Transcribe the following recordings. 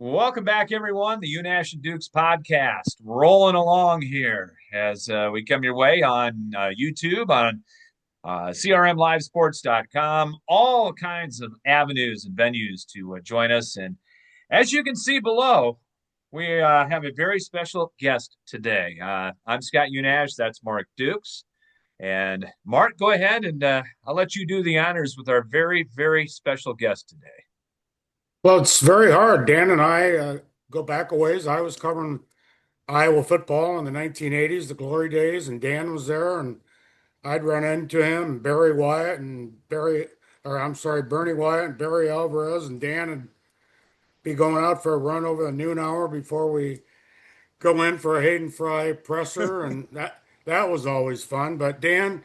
Welcome back, everyone. The Unash and Dukes podcast rolling along here as we come your way on YouTube, on crmlivesports.com, all kinds of avenues and venues to join us. And as you can see below, we have a very special guest today. I'm Scott Unash. That's Mark Dukes. And Mark, go ahead and I'll let you do the honors with our very, very special guest today. Well, it's very hard. Dan and I go back a ways. I was covering Iowa football in the 1980s, the glory days, and Dan was there, and I'd run into him, Barry Wyatt and Bernie Wyatt and Barry Alvarez, and Dan would be going out for a run over the noon hour before we go in for a Hayden Fry presser, and that was always fun. But Dan,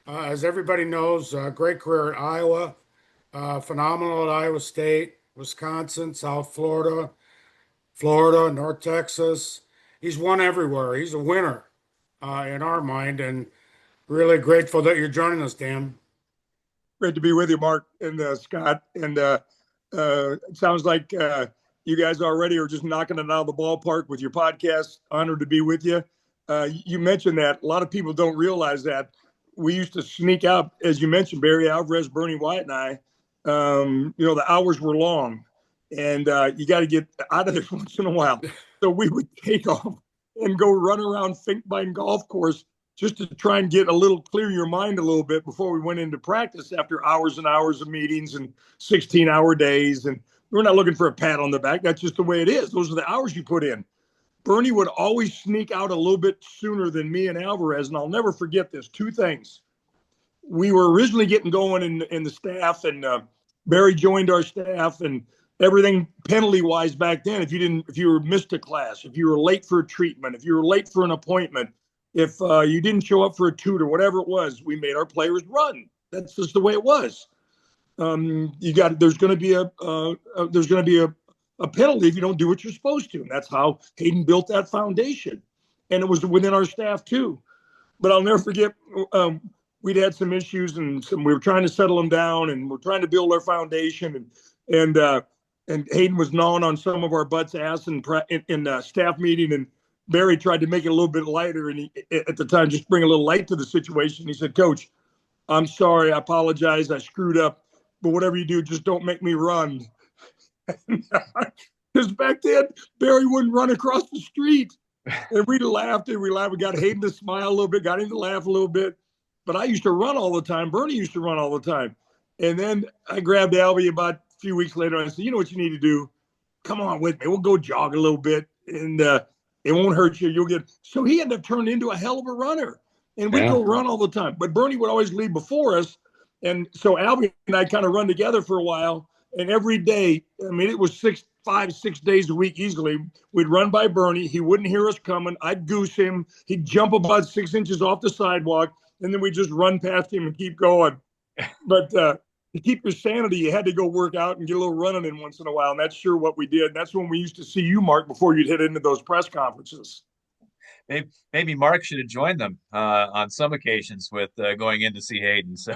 as everybody knows, great career at Iowa, phenomenal at Iowa State, Wisconsin, South Florida, North Texas. He's won everywhere. He's a winner in our mind, and really grateful that you're joining us, Dan. Great to be with you, Mark and Scott. And it sounds like you guys already are just knocking it out of the ballpark with your podcast. Honored to be with you. You mentioned that. A lot of people don't realize that. We used to sneak out, as you mentioned, Barry Alvarez, Bernie White, and I. The hours were long, and you got to get out of there once in a while. So we would take off and go run around Finkbine Golf Course just to try and get clear your mind a little bit before we went into practice after hours and hours of meetings and 16-hour days. And we're not looking for a pat on the back. That's just the way it is. Those are the hours you put in. Bernie would always sneak out a little bit sooner than me and Alvarez, and I'll never forget this. Two things. We were originally getting going in the staff, and Barry joined our staff, and everything penalty-wise back then, if you were missed a class, if you were late for a treatment, if you were late for an appointment, if you didn't show up for a tutor, whatever it was, we made our players run. That's just the way it was. There's going to be a penalty if you don't do what you're supposed to, and that's how Hayden built that foundation, and it was within our staff too. But I'll never forget. We'd had some issues, and we were trying to settle them down, and we're trying to build our foundation. And Hayden was gnawing on some of our butts' ass in staff meeting, and Barry tried to make it a little bit lighter, and he, at the time, just bring a little light to the situation. He said, "Coach, I'm sorry, I apologize, I screwed up, but whatever you do, just don't make me run." Because back then, Barry wouldn't run across the street, and we laughed and we laughed. We got Hayden to smile a little bit, got him to laugh a little bit. But I used to run all the time. Bernie used to run all the time. And then I grabbed Albie about a few weeks later. And I said, "You know what you need to do? Come on with me. We'll go jog a little bit, and it won't hurt you. You'll get." So he ended up turning into a hell of a runner. And we'd go run all the time. But Bernie would always lead before us. And so Albie and I kind of run together for a while. And every day, I mean, it was 5, 6 days a week easily. We'd run by Bernie. He wouldn't hear us coming. I'd goose him. He'd jump about 6 inches off the sidewalk. And then we just run past him and keep going. But to keep your sanity, you had to go work out and get a little running in once in a while. And that's sure what we did. And that's when we used to see you, Mark, before you'd head into those press conferences. Maybe Mark should have joined them on some occasions with going in to see Hayden. So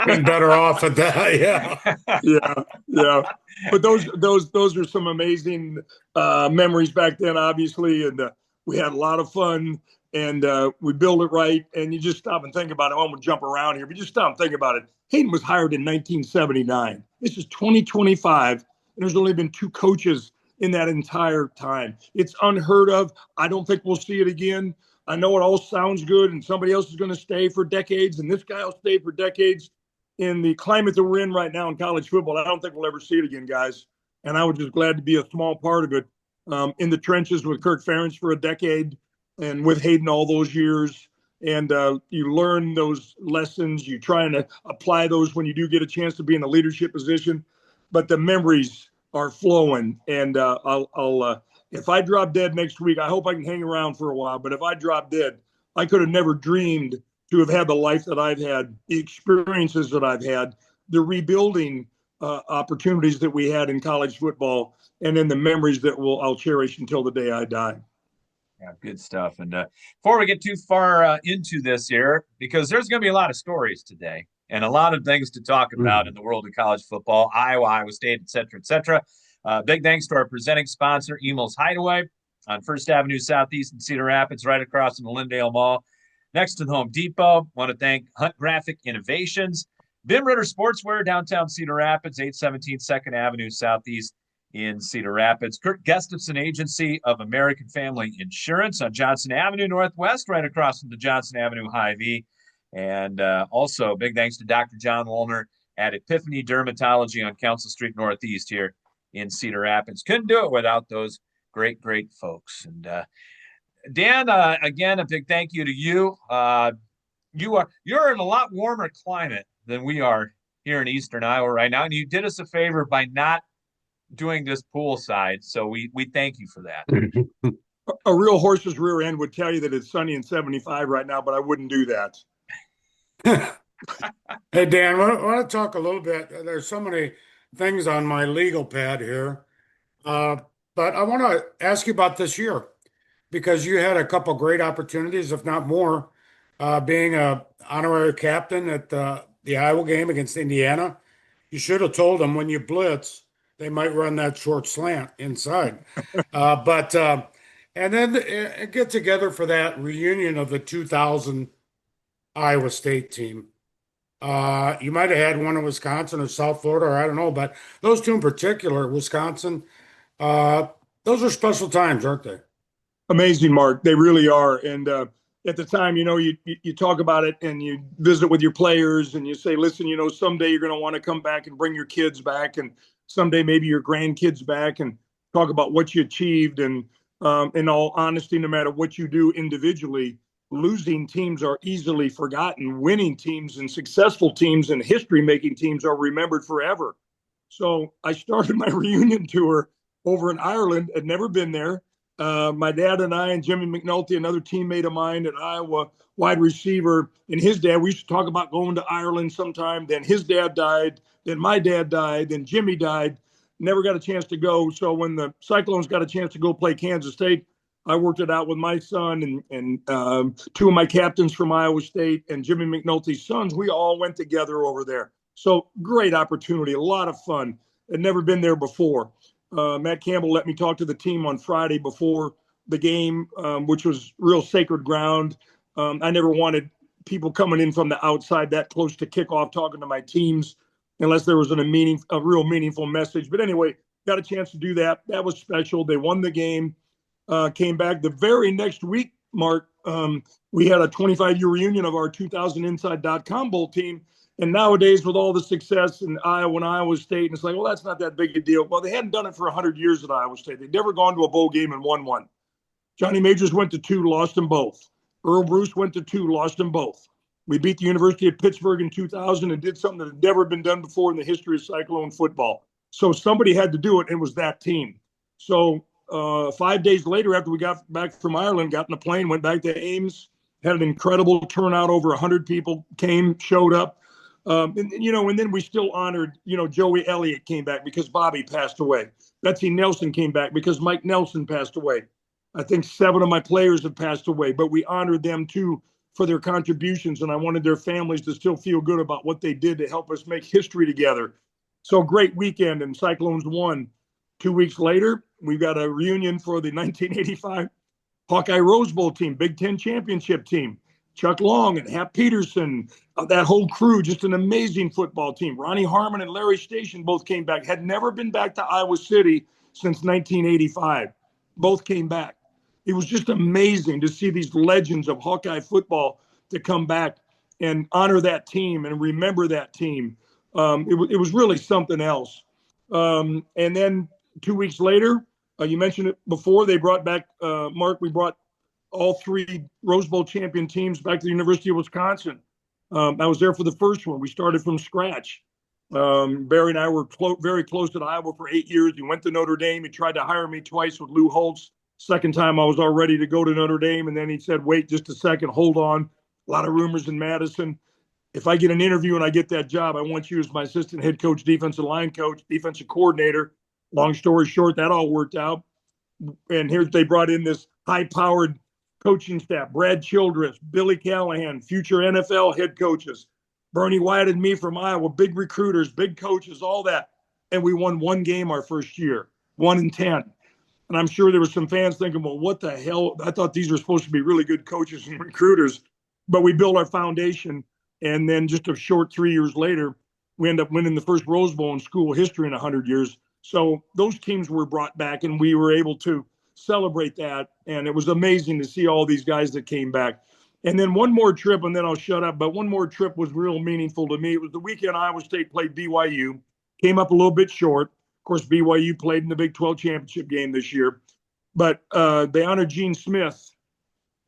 Been better off at that, yeah. Yeah. But those are some amazing memories back then, obviously. And we had a lot of fun. And we build it right, and you just stop and think about it. I'm going to jump around here, but just stop and think about it. Hayden was hired in 1979. This is 2025, and there's only been 2 coaches in that entire time. It's unheard of. I don't think we'll see it again. I know it all sounds good, and somebody else is going to stay for decades, and this guy will stay for decades. In the climate that we're in right now in college football, I don't think we'll ever see it again, guys. And I was just glad to be a small part of it. In the trenches with Kirk Ferentz for a decade, and with Hayden all those years, and you learn those lessons. You try and apply those when you do get a chance to be in a leadership position. But the memories are flowing, and I'll if I drop dead next week, I hope I can hang around for a while. But if I drop dead, I could have never dreamed to have had the life that I've had, the experiences that I've had, the rebuilding opportunities that we had in college football, and then the memories that I'll cherish until the day I die. Yeah, good stuff. And before we get too far into this here, because there's going to be a lot of stories today and a lot of things to talk about in the world of college football, Iowa, Iowa State, et cetera, et cetera. Big thanks to our presenting sponsor, Emil's Hideaway on First Avenue Southeast in Cedar Rapids, right across from the Lindale Mall, next to the Home Depot. Want to thank Hunt Graphic Innovations, Vim Ritter Sportswear, downtown Cedar Rapids, 817 2nd Avenue Southeast in Cedar Rapids. Kurt Gustafson Agency of American Family Insurance on Johnson Avenue Northwest, right across from the Johnson Avenue Hy-Vee. And also, big thanks to Dr. John Woolner at Epiphany Dermatology on Council Street Northeast here in Cedar Rapids. Couldn't do it without those great, great folks. And Dan, again, a big thank you to you. You're in a lot warmer climate than we are here in Eastern Iowa right now, and you did us a favor by not doing this poolside. So we thank you for that. A real horse's rear end would tell you that it's sunny and 75 right now, but I wouldn't do that. Hey, Dan, I want to talk a little bit. There's so many things on my legal pad here. But I want to ask you about this year because you had a couple great opportunities, if not more, being a honorary captain at the Iowa game against Indiana. You should have told them when you blitz, they might run that short slant inside. And then get together for that reunion of the 2000 Iowa State team. You might have had one in Wisconsin or South Florida, or I don't know, but those two in particular, Wisconsin, those are special times, aren't they? Amazing, Mark. They really are. And at the time, you talk about it and you visit with your players and you say, listen, someday you're going to want to come back and bring your kids back, and someday maybe your grandkids back, and talk about what you achieved. And in all honesty, no matter what you do individually, losing teams are easily forgotten. Winning teams and successful teams and history-making teams are remembered forever. So I started my reunion tour over in Ireland. I'd never been there. My dad and I and Jimmy McNulty, another teammate of mine at Iowa, wide receiver, and his dad, we used to talk about going to Ireland sometime. Then his dad died. Then my dad died. Then Jimmy died. Never got a chance to go. So when the Cyclones got a chance to go play Kansas State, I worked it out with my son and two of my captains from Iowa State and Jimmy McNulty's sons. We all went together over there. So great opportunity, a lot of fun. I'd never been there before. Matt Campbell let me talk to the team on Friday before the game, which was real sacred ground. I never wanted people coming in from the outside that close to kickoff talking to my teams unless there was a real meaningful message. But anyway, got a chance to do that. That was special. They won the game. Came back the very next week, Mark. We had a 25-year reunion of our 2000 Inside.com Bowl team. And nowadays, with all the success in Iowa and Iowa State, and it's like, well, that's not that big a deal. Well, they hadn't done it for 100 years at Iowa State. They'd never gone to a bowl game and won one. Johnny Majors went to two, lost them both. Earl Bruce went to two, lost them both. We beat the University of Pittsburgh in 2000 and did something that had never been done before in the history of Cyclone football. So somebody had to do it, and it was that team. So 5 days later, after we got back from Ireland, got in a plane, went back to Ames, had an incredible turnout. Over 100 people showed up. And then we still honored, Joey Elliott came back because Bobby passed away. Betsy Nelson came back because Mike Nelson passed away. I think 7 of my players have passed away, but we honored them too for their contributions. And I wanted their families to still feel good about what they did to help us make history together. So great weekend, and Cyclones won. 2 weeks later, we've got a reunion for the 1985 Hawkeye Rose Bowl team, Big Ten championship team. Chuck Long and Hap Peterson, that whole crew, just an amazing football team. Ronnie Harmon and Larry Station both came back, had never been back to Iowa City since 1985. Both came back. It was just amazing to see these legends of Hawkeye football to come back and honor that team and remember that team. It was really something else. And then 2 weeks later, you mentioned it before, they brought back, Mark, we brought all 3 Rose Bowl champion teams back to the University of Wisconsin. I was there for the first one. We started from scratch. Barry and I were very close to Iowa for 8 years. He went to Notre Dame. He tried to hire me twice with Lou Holtz. Second time I was all ready to go to Notre Dame. And then he said, wait just a second, hold on. A lot of rumors in Madison. If I get an interview and I get that job, I want you as my assistant head coach, defensive line coach, defensive coordinator. Long story short, that all worked out. And here they brought in this high-powered coaching staff, Brad Childress, Billy Callahan, future NFL head coaches, Bernie Wyatt and me from Iowa, big recruiters, big coaches, all that. And we won one game our first year. 1-10. And I'm sure there were some fans thinking, well, what the hell? I thought these were supposed to be really good coaches and recruiters. But we built our foundation. And then just a short 3 years later, we end up winning the first Rose Bowl in school history in 100 years. So those teams were brought back, and we were able to celebrate that. And it was amazing to see all these guys that came back. And then one more trip, and then I'll shut up. But one more trip was real meaningful to me. It was the weekend Iowa State played BYU, came up a little bit short. Of course, BYU played in the Big 12 championship game this year. But they honored Gene Smith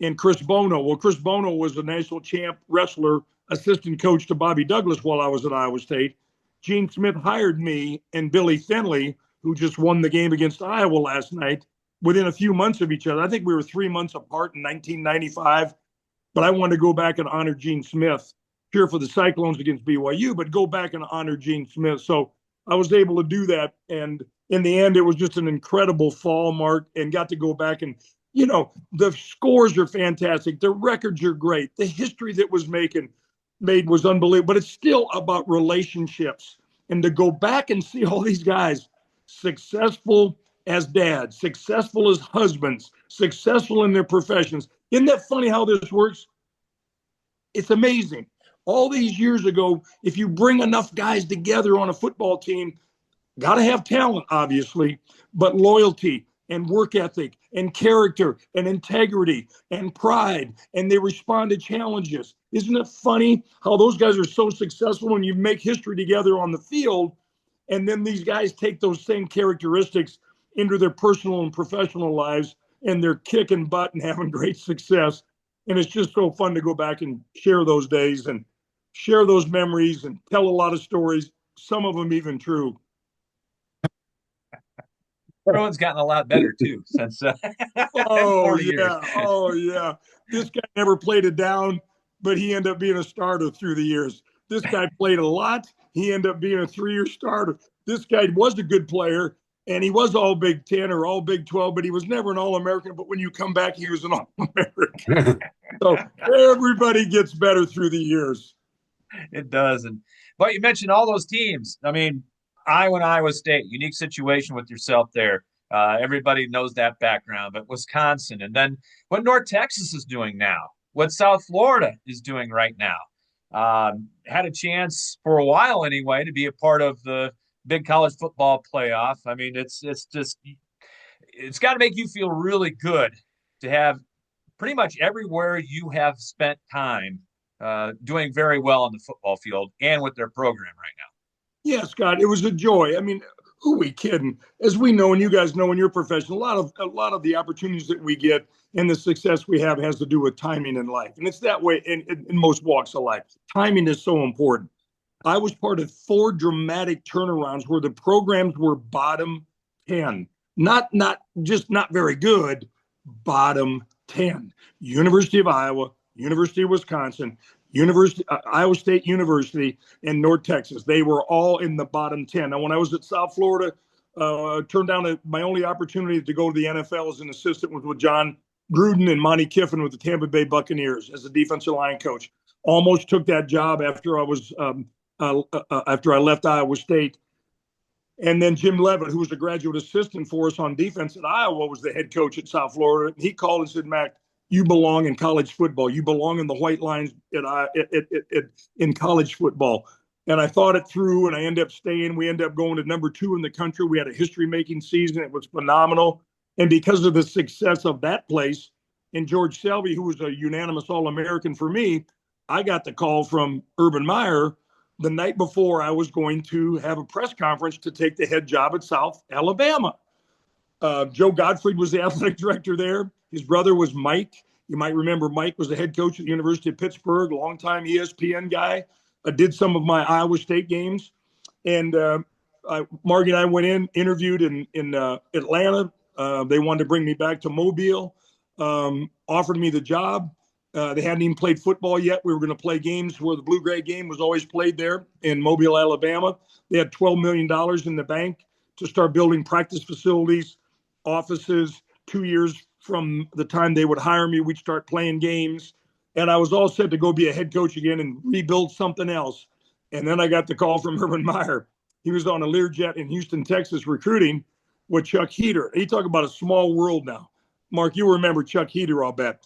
and Chris Bono. Well, Chris Bono was a national champ wrestler, assistant coach to Bobby Douglas while I was at Iowa State. Gene Smith hired me and Billy Finley, who just won the game against Iowa last night, within a few months of each other. I think we were 3 months apart in 1995. But I wanted to go back and honor Gene Smith, cheer for the Cyclones against BYU, but go back and honor Gene Smith. So I was able to do that. And in the end, it was just an incredible fall, Mark, and got to go back and, the scores are fantastic. The records are great. The history that was made was unbelievable, but it's still about relationships. And to go back and see all these guys successful as dads, successful as husbands, successful in their professions. Isn't that funny how this works? It's amazing. All these years ago, if you bring enough guys together on a football team, got to have talent, obviously, but loyalty and work ethic and character and integrity and pride, and they respond to challenges. Isn't it funny how those guys are so successful when you make history together on the field, and then these guys take those same characteristics into their personal and professional lives, and they're kicking butt and having great success. And it's just so fun to go back and share those days and share those memories and tell a lot of stories, some of them even true. Everyone's gotten a lot better too since Oh 40 years. yeah. Oh yeah. This guy never played it down, but he ended up being a starter through the years. This guy played a lot. He ended up being a 3-year starter. This guy was a good player, and he was all Big 10 or all Big 12, but he was never an All-American. But when you come back, he was an All-American. So everybody gets better through the years. It does. But you mentioned all those teams. I mean, Iowa and Iowa State, unique situation with yourself there. Everybody knows that background, but Wisconsin, and then what North Texas is doing now, what South Florida is doing right now. Had a chance for a while anyway to be a part of the big college football playoff. I mean, it's got to make you feel really good to have pretty much everywhere you have spent time doing very well on the football field and with their program right now. Yeah, Scott, it was a joy. I mean, who are we kidding? As we know, and you guys know in your profession, a lot of the opportunities that we get and the success we have has to do with timing in life. And it's that way in most walks of life. Timing is so important. I was part of 4 dramatic turnarounds where the programs were bottom 10, not very good, bottom 10. University of Iowa, University of Wisconsin, Iowa State University, and North Texas. They were all in the bottom 10. Now, when I was at South Florida, turned down my only opportunity to go to the NFL as an assistant with John Gruden and Monty Kiffin with the Tampa Bay Buccaneers as a defensive line coach. Almost took that job after I left Iowa State. And then Jim Levitt, who was a graduate assistant for us on defense at Iowa, was the head coach at South Florida. He called and said, Mac, you belong in college football. You belong in the white lines in college football. And I thought it through, and I ended up staying. We ended up going to number 2 in the country. We had a history-making season. It was phenomenal. And because of the success of that place, and George Selvey, who was a unanimous All-American for me, I got the call from Urban Meyer the night before I was going to have a press conference to take the head job at South Alabama. Joe Gottfried was the athletic director there. His brother was Mike. You might remember Mike was the head coach at the University of Pittsburgh, longtime ESPN guy. I did some of my Iowa State games. And Margie and I went in, interviewed in Atlanta. They wanted to bring me back to Mobile, offered me the job. They hadn't even played football yet. We were going to play games where the blue-gray game was always played there in Mobile, Alabama. They had $12 million in the bank to start building practice facilities, offices. 2 years from the time they would hire me, we'd start playing games. And I was all set to go be a head coach again and rebuild something else. And then I got the call from Urban Meyer. He was on a Learjet in Houston, Texas, recruiting. with Chuck Heater. He talk about a small world now. Mark, you remember Chuck Heater, I'll bet.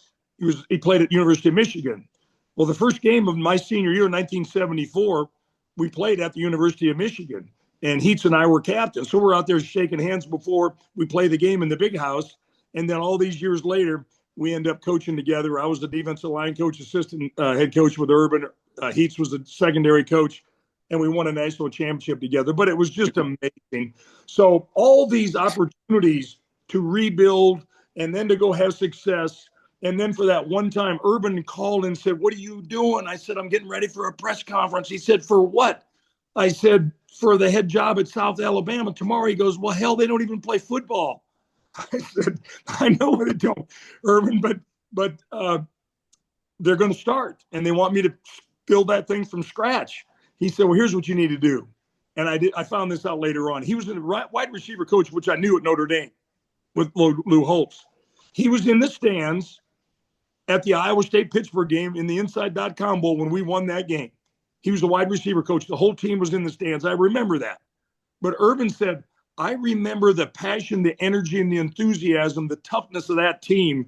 He played at University of Michigan. Well, the first game of my senior year, 1974, we played at the University of Michigan, and Heats and I were captains. So we're out there shaking hands before we play the game in the big house. And then all these years later, we end up coaching together. I was the defensive line coach, assistant head coach with Urban. Heats was the secondary coach, and we won a national championship together. But it was just amazing. So all these opportunities to rebuild and then to go have success. And then for that one time, Urban called and said, "What are you doing?" I said, "I'm getting ready for a press conference." He said, "For what?" I said, "For the head job at South Alabama tomorrow." He goes, "Well, hell, they don't even play football." I said, "I know they don't, Urban, but they're going to start, and they want me to build that thing from scratch." He said, "Well, here's what you need to do." And I did. I found this out later on. He was a wide receiver coach, which I knew at Notre Dame with Lou Holtz. He was in the stands at the Iowa State-Pittsburgh game in the Inside.com Bowl when we won that game. He was the wide receiver coach. The whole team was in the stands. I remember that. But Urban said, "I remember the passion, the energy, and the enthusiasm, the toughness of that team.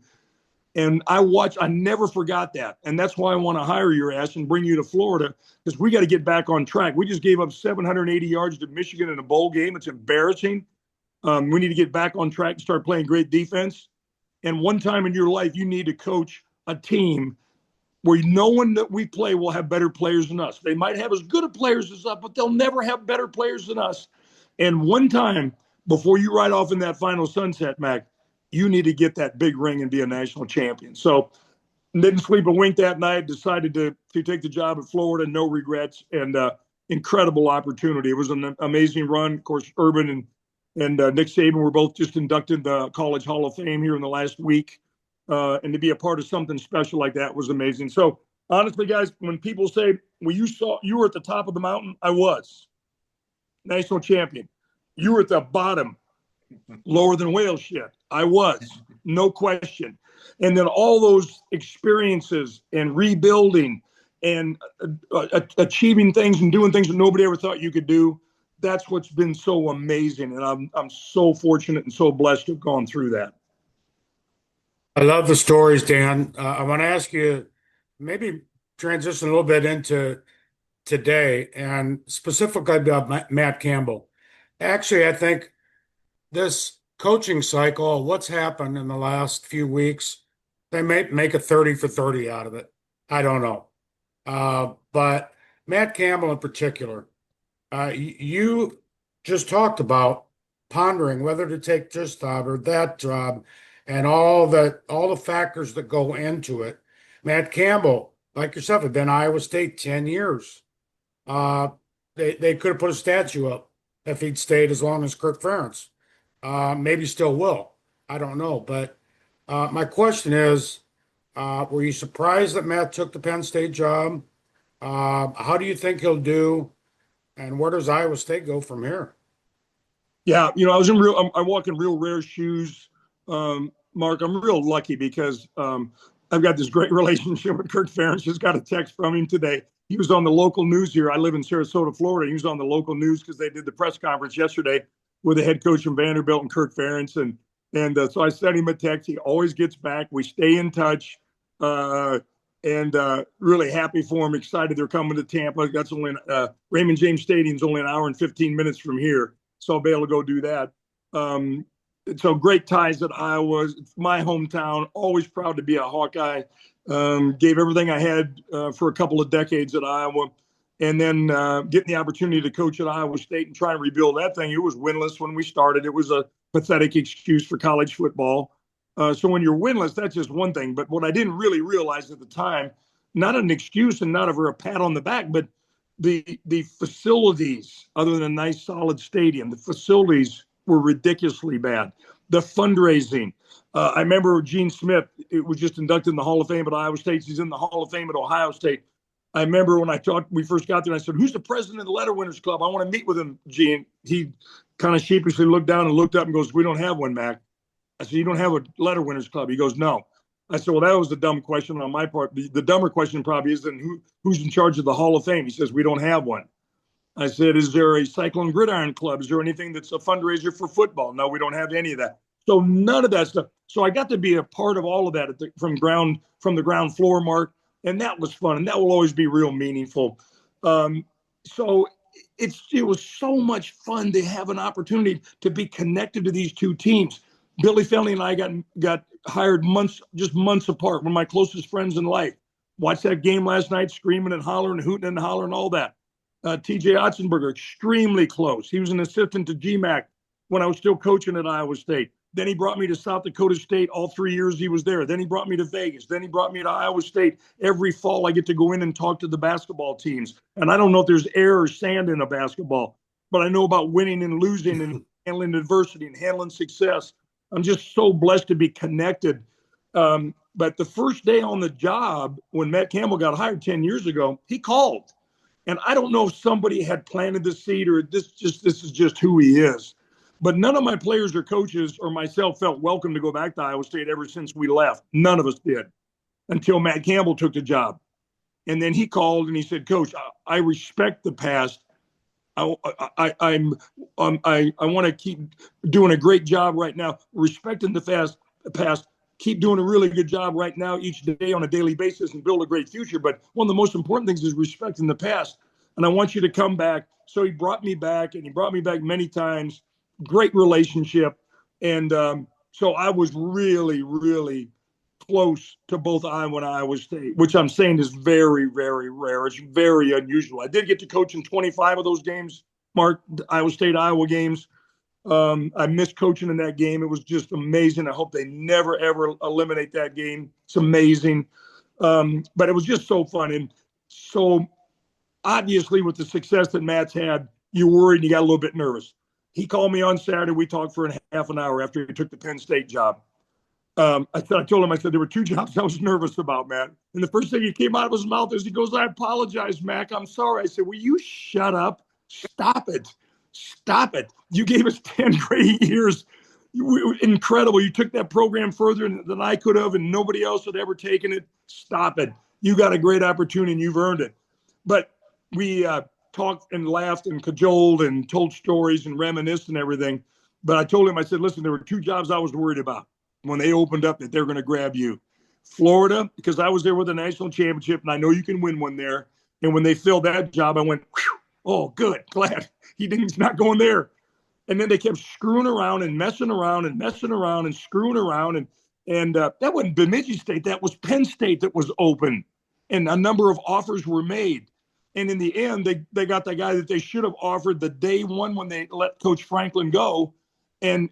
And I never forgot that. And that's why I want to hire your ass and bring you to Florida, because we got to get back on track. We just gave up 780 yards to Michigan in a bowl game. It's embarrassing. We need to get back on track and start playing great defense. And one time in your life, you need to coach a team where no one that we play will have better players than us. They might have as good of players as us, but they'll never have better players than us. And one time, before you ride off in that final sunset, Mac, you need to get that big ring and be a national champion." So didn't sleep a wink that night, decided to take the job at Florida, no regrets, and incredible opportunity. It was an amazing run. Of course, Urban and Nick Saban were both just inducted in the College Hall of Fame here in the last week. And to be a part of something special like that was amazing. So honestly, guys, when people say, "Well, you were at the top of the mountain," I was. National champion. You were at the bottom, lower than whale shit. I was, no question. And then all those experiences and rebuilding and achieving things and doing things that nobody ever thought you could do, that's what's been so amazing. And I'm so fortunate and so blessed to have gone through that. I love the stories, Dan. I want to ask you, maybe transition a little bit into today and specifically about Matt Campbell. Actually, I think this coaching cycle, what's happened in the last few weeks, they may make a 30 for 30 out of it. I don't know. But Matt Campbell in particular, you just talked about pondering whether to take this job or that job and all the factors that go into it. Matt Campbell, like yourself, had been Iowa State 10 years. They could have put a statue up if he'd stayed as long as Kirk Ferentz. Maybe still will. I don't know. But my question is, were you surprised that Matt took the Penn State job? How do you think he'll do? And where does Iowa State go from here? Yeah, I walk in real rare shoes, Mark. I'm real lucky because I've got this great relationship with Kirk Ferentz. Just got a text from him today. He was on the local news here. I live in Sarasota, Florida. He was on the local news because they did the press conference yesterday with the head coach from Vanderbilt and Kirk Ferentz. And so I sent him a text. He always gets back. We stay in touch. And really happy for him. Excited they're coming to Tampa. That's only Raymond James Stadium's only an hour and 15 minutes from here, so I'll be able to go do that. So great ties at Iowa. It's my hometown. Always proud to be a Hawkeye. Gave everything I had for a couple of decades at Iowa, and then getting the opportunity to coach at Iowa State and try and rebuild that thing. It was winless when we started. It was a pathetic excuse for college football. So when you're winless, that's just one thing. But what I didn't really realize at the time, not an excuse and not ever a pat on the back, but the facilities, other than a nice solid stadium, the facilities were ridiculously bad. The fundraising. I remember Gene Smith, it was just inducted in the Hall of Fame at Iowa State. He's in the Hall of Fame at Ohio State. I remember when we first got there, I said, "Who's the president of the Letter Winners Club? I want to meet with him, Gene." He kind of sheepishly looked down and looked up and goes, "We don't have one, Mac." I said, "You don't have a Letter Winners Club?" He goes, "No." I said, "Well, that was a dumb question on my part. The dumber question probably is then who's in charge of the Hall of Fame?" He says, "We don't have one." I said, is there a Cyclone Gridiron Club? Is there anything that's a fundraiser for football? No, we don't have any of that. So none of that stuff. So I got to be a part of all of that from the ground floor, Mark, and that was fun, and that will always be real meaningful. So it was so much fun to have an opportunity to be connected to these two teams. Billy Fenley and I got hired months apart. One of my closest friends in life. Watched that game last night, screaming and hollering, hooting and hollering, all that. TJ Otzenberger, extremely close. He was an assistant to GMAC when I was still coaching at Iowa State. Then he brought me to South Dakota State all 3 years he was there. Then he brought me to Vegas. Then he brought me to Iowa State. Every fall I get to go in and talk to the basketball teams. And I don't know if there's air or sand in a basketball, but I know about winning and losing and handling adversity and handling success. I'm just so blessed to be connected. But the first day on the job, when Matt Campbell got hired 10 years ago, he called. And I don't know if somebody had planted the seed or this is just who he is. But none of my players or coaches or myself felt welcome to go back to Iowa State ever since we left. None of us did until Matt Campbell took the job. And then he called and he said, Coach, I respect the past. I want to keep doing a great job right now, respecting the past, keep doing a really good job right now each day on a daily basis and build a great future. But one of the most important things is respecting the past. And I want you to come back. So he brought me back, and he brought me back many times. Great relationship. And so I was really, really close to both Iowa and Iowa State, which I'm saying is very, very rare. It's very unusual. I did get to coach in 25 of those games, Mark, Iowa State, Iowa games. I missed coaching in that game. It was just amazing. I hope they never, ever eliminate that game. It's amazing. But it was just so fun. And so obviously with the success that Matt's had, you worried and you got a little bit nervous. He called me on Saturday. We talked for half an hour after he took the Penn State job. I told him, I said, there were two jobs I was nervous about, man. And the first thing he came out of his mouth is he goes, I apologize, Mac. I'm sorry. I said, will you shut up? Stop it. Stop it. You gave us 10 great years. Incredible. You took that program further than I could have, and nobody else had ever taken it. Stop it. You got a great opportunity and you've earned it. But we talked and laughed and cajoled and told stories and reminisced and everything. But I told him, I said, listen, there were two jobs I was worried about when they opened up that they're going to grab you. Florida, because I was there with a national championship, and I know you can win one there. And when they filled that job, I went, oh, good, glad he's not going there. And then they kept screwing around and messing around and messing around and screwing around. And that wasn't Bemidji State. That was Penn State that was open. And a number of offers were made. And in the end, they got the guy that they should have offered the day one when they let Coach Franklin go, and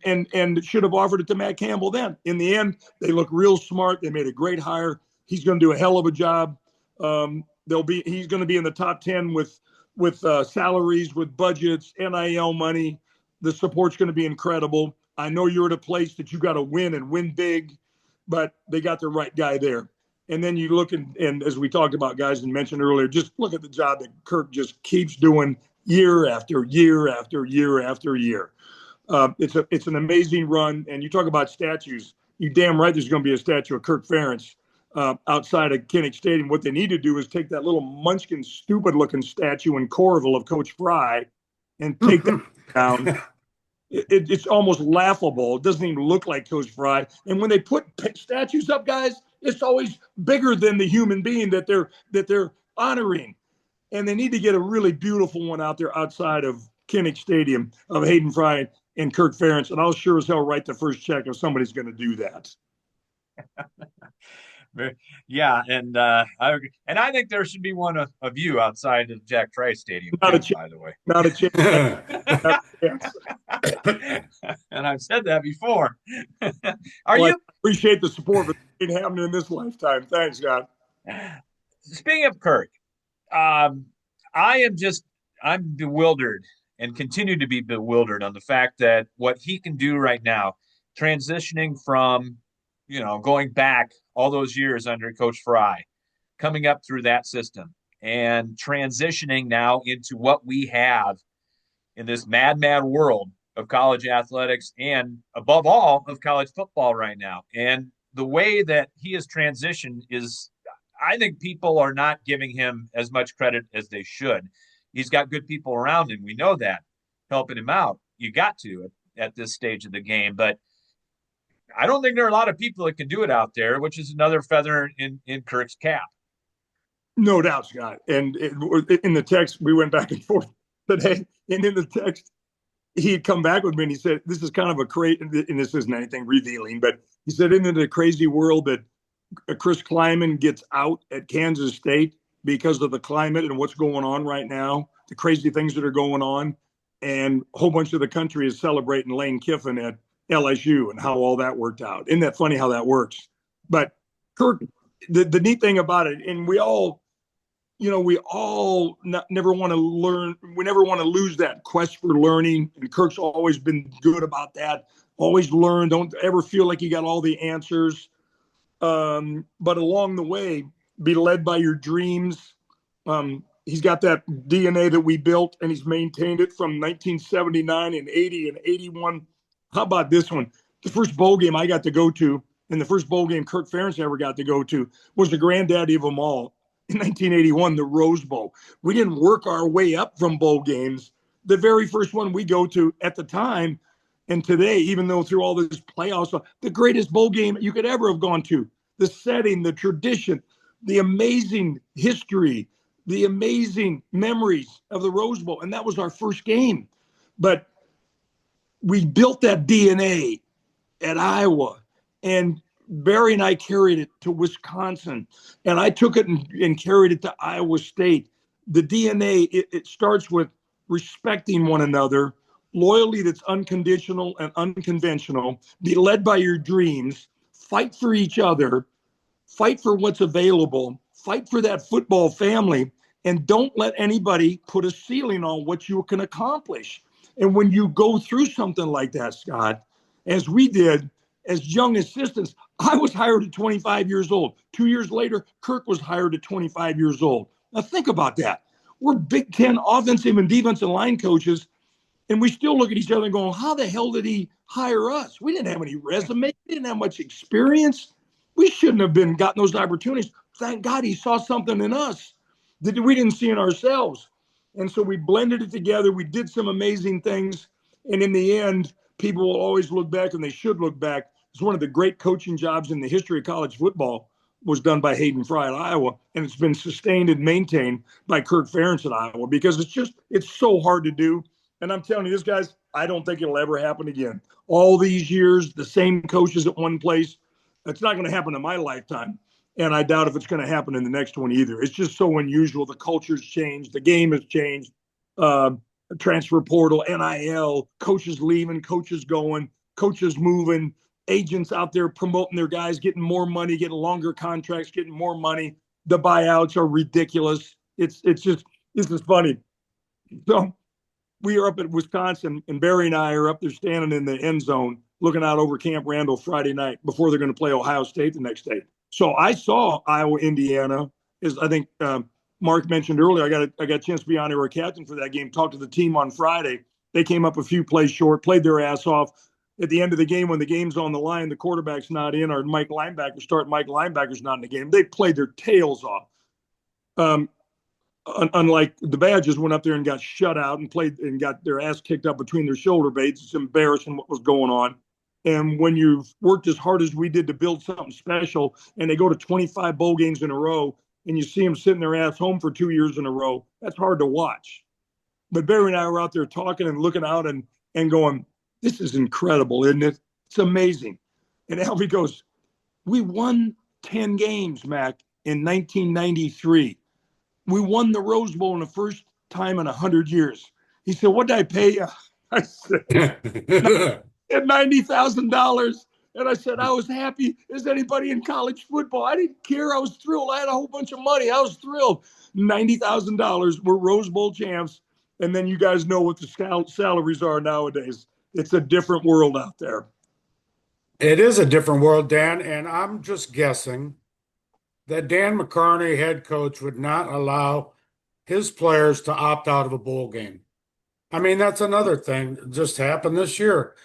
should have offered it to Matt Campbell then. In the end, they look real smart. They made a great hire. He's going to do a hell of a job. He's going to be in the top 10 with salaries, with budgets, NIL money. The support's going to be incredible. I know you're at a place that you got to win and win big, but they got the right guy there. And then you look and as we talked about, guys, and mentioned earlier, just look at the job that Kirk just keeps doing year after year after year after year. It's an amazing run. And you talk about statues. You damn right there's going to be a statue of Kirk Ferentz outside of Kinnick Stadium. What they need to do is take that little munchkin, stupid-looking statue in Coralville of Coach Fry and take that down. It's almost laughable. It doesn't even look like Coach Fry. And when they put statues up, guys, it's always bigger than the human being that they're honoring. And they need to get a really beautiful one out there outside of Kinnick Stadium of Hayden Fry and Kirk Ferentz. And I'll sure as hell write the first check if somebody's going to do that. Yeah, and I agree. And I think there should be one of you outside of Jack Trice Stadium, Not too, a chance. by the way. Not a chance. And I've said that before. I appreciate the support, but it ain't happening in this lifetime. Thanks, God. Speaking of Kirk, I'm bewildered and continue to be bewildered on the fact that what he can do right now, transitioning from, going back all those years under Coach Fry, coming up through that system and transitioning now into what we have in this mad world of college athletics and above all of college football right now. And the way that he has transitioned is, I think people are not giving him as much credit as they should. He's got good people around him. We know that, helping him out. You got to at this stage of the game. But I don't think there are a lot of people that can do it out there, which is another feather in Kirk's cap. No doubt, Scott. And in the text, we went back and forth today. And in the text, he had come back with me and he said, this is kind of a crazy, and this isn't anything revealing, but he said, into the crazy world that Chris Kleiman gets out at Kansas State because of the climate and what's going on right now, the crazy things that are going on. And a whole bunch of the country is celebrating Lane Kiffin at LSU and how all that worked out. Isn't that funny how that works? But Kirk, the neat thing about it, and we all never want to learn. We never want to lose that quest for learning. And Kirk's always been good about that. Always learn. Don't ever feel like you got all the answers. But along the way, be led by your dreams. He's got that DNA that we built, and he's maintained it from 1979 and 80 and 81. How about this one? The first bowl game I got to go to, and the first bowl game Kirk Ferentz ever got to go to, was the granddaddy of them all in 1981, the Rose Bowl. We didn't work our way up from bowl games. The very first one we go to at the time, and today, even though through all this playoffs, the greatest bowl game you could ever have gone to. The setting, the tradition, the amazing history, the amazing memories of the Rose Bowl. And that was our first game. But we built that DNA at Iowa, and Barry and I carried it to Wisconsin, and I took it and carried it to Iowa State. The DNA, it starts with respecting one another, loyalty that's unconditional and unconventional, be led by your dreams, fight for each other, fight for what's available, fight for that football family, and don't let anybody put a ceiling on what you can accomplish. And when you go through something like that, Scott, as we did, as young assistants, I was hired at 25 years old. 2 years later, Kirk was hired at 25 years old. Now think about that. We're Big Ten offensive and defensive line coaches, and we still look at each other and go, how the hell did he hire us? We didn't have any resume. We didn't have much experience. We shouldn't have been gotten those opportunities. Thank God he saw something in us that we didn't see in ourselves. And so we blended it together. We did some amazing things. And in the end, people will always look back, and they should look back. It's one of the great coaching jobs in the history of college football was done by Hayden Fry at Iowa. And it's been sustained and maintained by Kirk Ferentz at Iowa, because it's so hard to do. And I'm telling you this, guys, I don't think it'll ever happen again. All these years, the same coaches at one place. It's not going to happen in my lifetime. And I doubt if it's going to happen in the next one either. It's just so unusual. The culture's changed. The game has changed. Transfer portal, NIL, coaches leaving, coaches going, coaches moving, agents out there promoting their guys, getting more money, getting longer contracts, getting more money. The buyouts are ridiculous. It's just funny. So we are up at Wisconsin, and Barry and I are up there standing in the end zone looking out over Camp Randall Friday night before they're going to play Ohio State the next day. So I saw Iowa, Indiana, as I think Mark mentioned earlier. I got a chance to be on air captain for that game, talked to the team on Friday. They came up a few plays short, played their ass off. At the end of the game, when the game's on the line, the quarterback's not in, or Mike linebacker's not in the game. They played their tails off. Unlike the Badgers, went up there and got shut out and played and got their ass kicked up between their shoulder blades. It's embarrassing what was going on. And when you've worked as hard as we did to build something special, and they go to 25 bowl games in a row, and you see them sitting their ass home for 2 years in a row, that's hard to watch. But Barry and I were out there talking and looking out and going, this is incredible, isn't it? It's amazing. And Alfie goes, we won 10 games, Mac, in 1993. We won the Rose Bowl in the first time in 100 years. He said, what did I pay you? I said, $90,000. And I said, I was happy as anybody in college football. I didn't care. I was thrilled. I had a whole bunch of money. I was thrilled. $90,000. We're Rose Bowl champs. And then you guys know what the salaries are nowadays. It's a different world out there. It is a different world, Dan. And I'm just guessing that Dan McCarney, head coach, would not allow his players to opt out of a bowl game. I mean, that's another thing that just happened this year.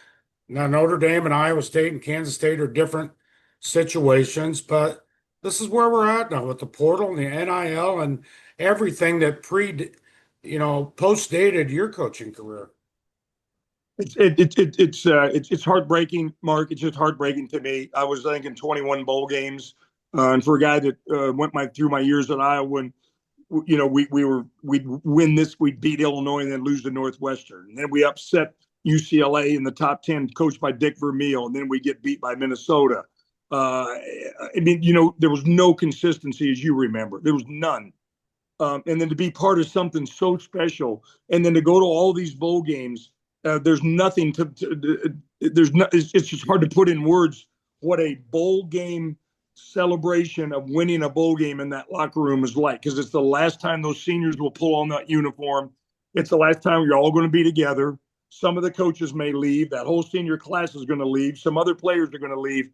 Now, Notre Dame and Iowa State and Kansas State are different situations, but this is where we're at now with the portal and the NIL and everything that post-dated your coaching career? It's heartbreaking, Mark. It's just heartbreaking to me. I was thinking 21 bowl games, and for a guy that went through my years at Iowa, and we'd win this, we'd beat Illinois, and then lose to Northwestern, and then we upset UCLA in the top 10, coached by Dick Vermeil, and then we get beat by Minnesota. There was no consistency, as you remember. There was none. And then to be part of something so special, and then to go to all these bowl games. There's nothing it's just hard to put in words what a bowl game celebration of winning a bowl game in that locker room is like, because it's the last time those seniors will pull on that uniform. It's the last time you're all going to be together. Some of the coaches may leave. That whole senior class is going to leave. Some other players are going to leave.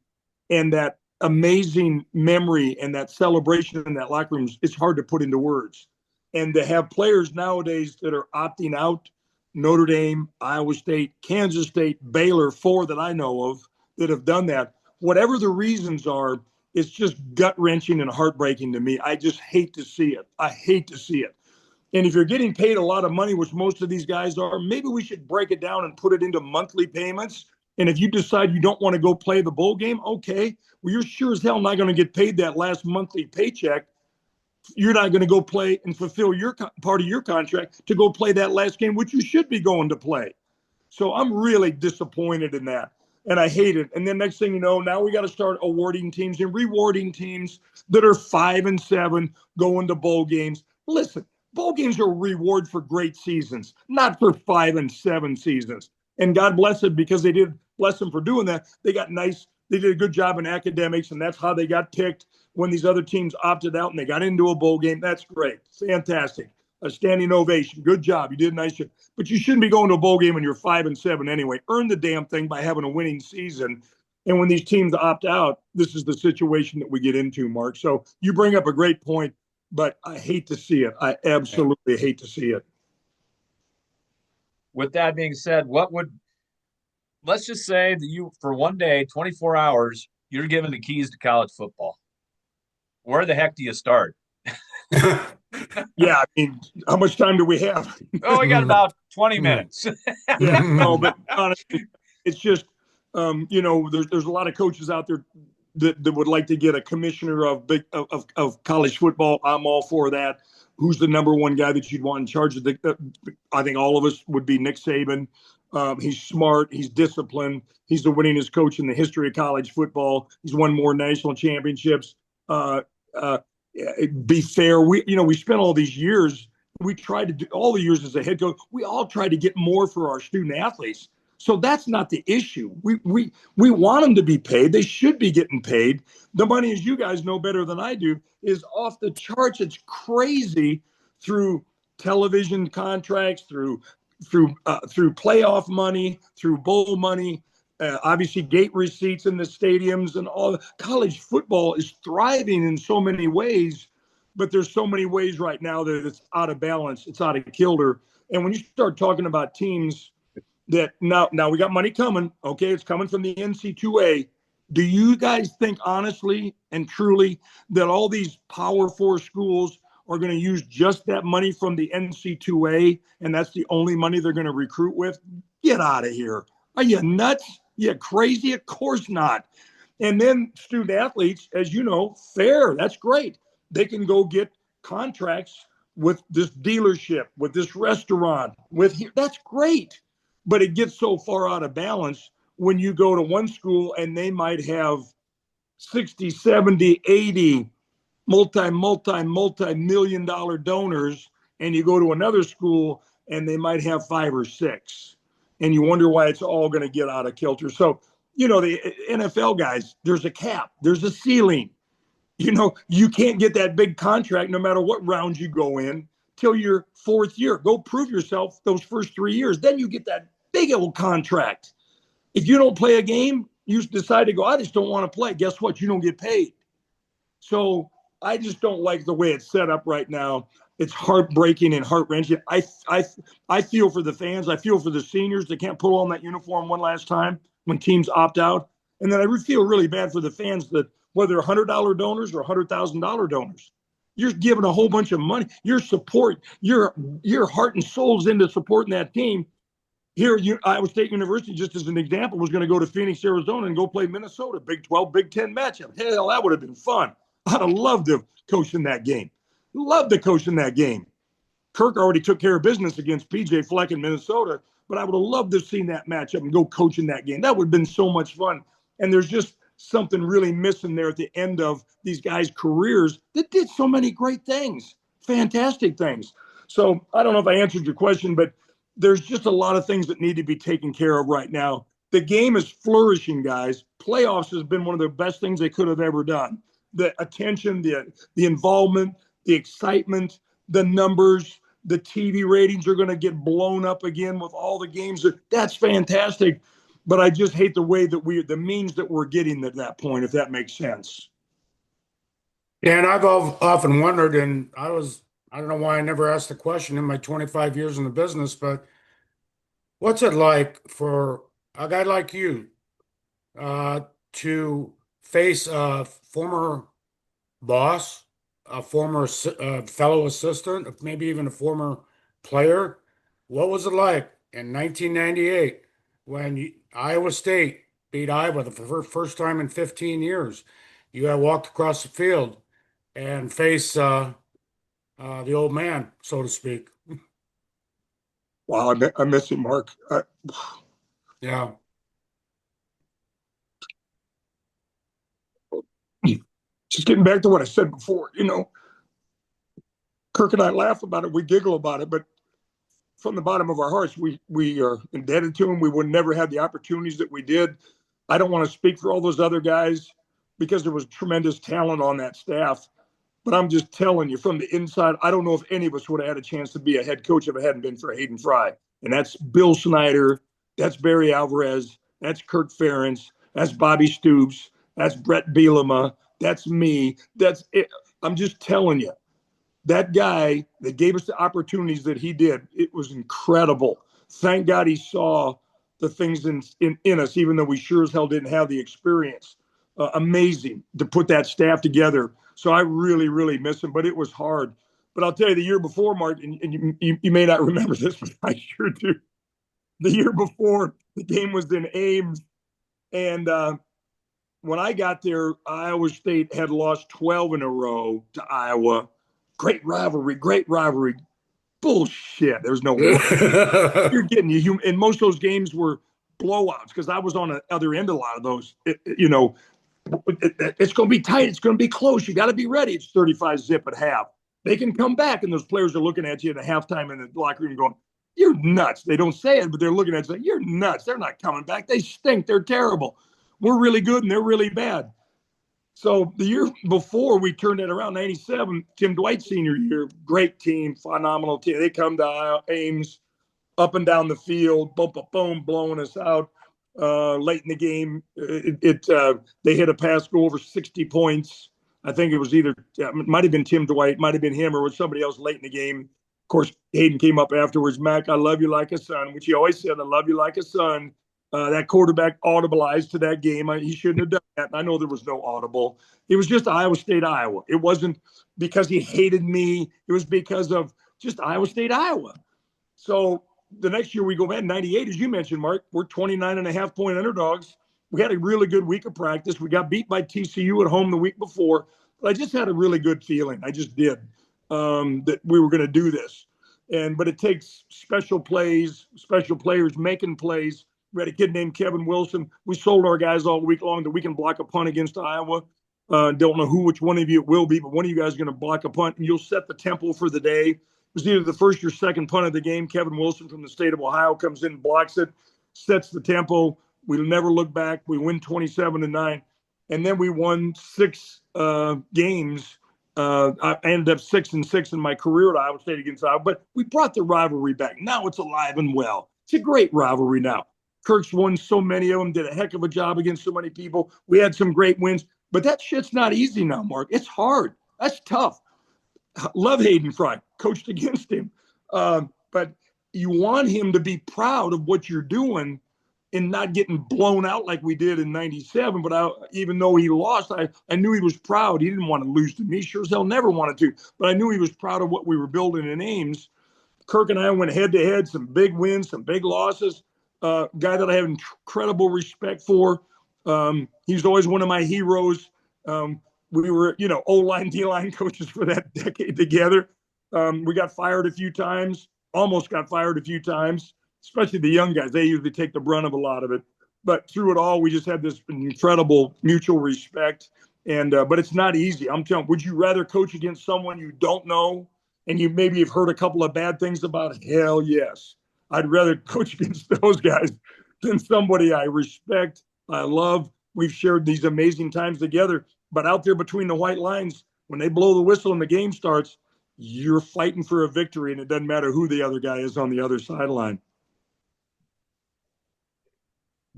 And that amazing memory and that celebration in that locker room, it's hard to put into words. And to have players nowadays that are opting out, Notre Dame, Iowa State, Kansas State, Baylor, 4 that I know of that have done that. Whatever the reasons are, it's just gut-wrenching and heartbreaking to me. I just hate to see it. I hate to see it. And if you're getting paid a lot of money, which most of these guys are, maybe we should break it down and put it into monthly payments. And if you decide you don't want to go play the bowl game, okay, well, you're sure as hell not going to get paid that last monthly paycheck. You're not going to go play and fulfill your part of your contract to go play that last game, which you should be going to play. So I'm really disappointed in that, and I hate it. And then next thing you know, now we got to start awarding teams and rewarding teams that are 5-7 going to bowl games. Listen, bowl games are a reward for great seasons, not for 5-7 seasons. And God bless it, because they did bless them for doing that. They did a good job in academics, and that's how they got picked when these other teams opted out and they got into a bowl game. That's great. Fantastic. A standing ovation. Good job. You did a nice job. But you shouldn't be going to a bowl game when you're 5-7 anyway. Earn the damn thing by having a winning season. And when these teams opt out, this is the situation that we get into, Mark. So you bring up a great point, but I hate to see it. I absolutely hate to see it. With that being said, let's just say that you, for one day, 24 hours, you're given the keys to college football. Where the heck do you start? Yeah, I mean, how much time do we have? Oh, we got about 20 minutes. Yeah, no, but honestly, it's just, there's a lot of coaches out there that would like to get a commissioner of college football. I'm all for that. Who's the number one guy that you'd want in charge of I think all of us would be Nick Saban. He's smart. He's disciplined. He's the winningest coach in the history of college football. He's won more national championships. Be fair. We spent all these years. We tried to do all the years as a head coach. We all tried to get more for our student athletes. So that's not the issue. We want them to be paid. They should be getting paid. The money, as you guys know better than I do, is off the charts. It's crazy through television contracts, through playoff money, through bowl money, obviously gate receipts in the stadiums, and all. College football is thriving in so many ways, but there's so many ways right now that it's out of balance. It's out of kilter. And when you start talking about teams that now we got money coming, okay, it's coming from the NC2A. Do you guys think honestly and truly that all these Power 4 schools are going to use just that money from the NC2A, and that's the only money they're going to recruit with? Get out of here. Are you nuts? You crazy? Of course not. And then student athletes, as you know, fair. That's great. They can go get contracts with this dealership, with this restaurant, that's great. But it gets so far out of balance when you go to one school and they might have 60, 70, 80 multi-million dollar donors, and you go to another school and they might have 5 or 6. And you wonder why it's all going to get out of kilter. So, the NFL guys, there's a cap, there's a ceiling. You can't get that big contract no matter what round you go in till your 4th year. Go prove yourself those first 3 years. Then you get that big old contract. If you don't play a game, you decide to go, I just don't want to play. Guess what? You don't get paid. So I just don't like the way it's set up right now. It's heartbreaking and heart-wrenching. I feel for the fans. I feel for the seniors that can't put on that uniform one last time when teams opt out. And then I feel really bad for the fans that, whether $100 donors or $100,000 donors, You're giving a whole bunch of money. Your support, your heart and soul's into supporting that team. Here, Iowa State University, just as an example, was going to go to Phoenix, Arizona, and go play Minnesota, Big 12, Big 10 matchup. Hell, that would have been fun. I'd have loved to coach in that game. Loved to coach in that game. Kirk already took care of business against PJ Fleck in Minnesota, but I would have loved to have seen that matchup and go coach in that game. That would have been so much fun. And there's just something really missing there at the end of these guys' careers that did so many great things, fantastic things. So I don't know if I answered your question, but there's just a lot of things that need to be taken care of right now. The game is flourishing, guys. Playoffs has been one of the best things they could have ever done. The attention, the involvement, the excitement, the numbers, the TV ratings are going to get blown up again with all the games. That's fantastic. But I just hate the way that the means that we're getting at that point, if that makes sense. Yeah, and I've often wondered, and I don't know why I never asked the question in my 25 years in the business, but what's it like for a guy like you to face a former boss, a former fellow assistant, maybe even a former player? What was it like in 1998 when Iowa State beat Iowa for the first time in 15 years? You had walked across the field and face the old man, so to speak. Wow, I miss him, Mark. Yeah. Just getting back to what I said before, Kirk and I laugh about it, we giggle about it, but from the bottom of our hearts, we are indebted to him. We would never have the opportunities that we did. I don't want to speak for all those other guys because there was tremendous talent on that staff. But I'm just telling you, from the inside, I don't know if any of us would have had a chance to be a head coach if it hadn't been for Hayden Fry. And that's Bill Snyder, that's Barry Alvarez, that's Kirk Ferentz, that's Bobby Stoops, that's Brett Bielema, that's me. That's it. I'm just telling you, that guy that gave us the opportunities that he did, it was incredible. Thank God he saw the things in us, even though we sure as hell didn't have the experience. Amazing to put that staff together. So I really, really miss him, but it was hard. But I'll tell you, the year before, Mark, and you may not remember this, but I sure do. The year before, the game was in Ames. And when I got there, Iowa State had lost 12 in a row to Iowa. Great rivalry, great rivalry. Bullshit. There's no way. You're getting you. And most of those games were blowouts because I was on the other end of a lot of those. It's going to be tight. It's going to be close. You got to be ready. It's 35 zip at half. They can come back, and those players are looking at you at halftime in the locker room going, "You're nuts." They don't say it, but they're looking at you like, "You're nuts. They're not coming back. They stink. They're terrible. We're really good, and they're really bad." So the year before we turned it around, 97, Tim Dwight senior year, great team, phenomenal team. They come to Ames, up and down the field, boom, boom, boom, blowing us out. Late in the game, they hit a pass, go over 60 points. I think it was it might have been Tim Dwight, might have been him, or was somebody else late in the game. Of course, Hayden came up afterwards. Mac, I love you like a son, which he always said, I love you like a son. That quarterback audibilized to that game. He shouldn't have done that. And I know there was no audible. It was just Iowa State, Iowa. It wasn't because he hated me. It was because of just Iowa State, Iowa. So the next year we go back in 98, as you mentioned, Mark, we're 29.5-point underdogs. We had a really good week of practice. We got beat by TCU at home the week before. But I just had a really good feeling. I just did that we were going to do this. But it takes special plays, special players making plays. We had a kid named Kevin Wilson. We sold our guys all week long that we can block a punt against Iowa. Don't know which one of you it will be, but one of you guys is going to block a punt, and you'll set the tempo for the day. It was either the first or second punt of the game. Kevin Wilson from the state of Ohio comes in, blocks it, sets the tempo. We'll never look back. We win 27-9. And then we won 6 games. I ended up 6-6 in my career at Iowa State against Iowa, but we brought the rivalry back. Now it's alive and well. It's a great rivalry now. Kirk's won so many of them, did a heck of a job against so many people. We had some great wins, but that shit's not easy now, Mark. It's hard. That's tough. Love Hayden Fry, coached against him. But you want him to be proud of what you're doing, and not getting blown out like we did in 97. But even though he lost, I knew he was proud. He didn't want to lose to me. Sure as hell never wanted to. But I knew he was proud of what we were building in Ames. Kirk and I went head to head, some big wins, some big losses. Guy that I have incredible respect for. He's always one of my heroes. We were, O-line, D-line coaches for that decade together. We got fired a few times, almost got fired a few times, especially the young guys. They usually take the brunt of a lot of it. But through it all, we just had this incredible mutual respect. And but it's not easy. I'm telling you, would you rather coach against someone you don't know and you maybe have heard a couple of bad things about? Hell yes. I'd rather coach against those guys than somebody I respect, I love. We've shared these amazing times together. But out there between the white lines, when they blow the whistle and the game starts, you're fighting for a victory, and it doesn't matter who the other guy is on the other sideline.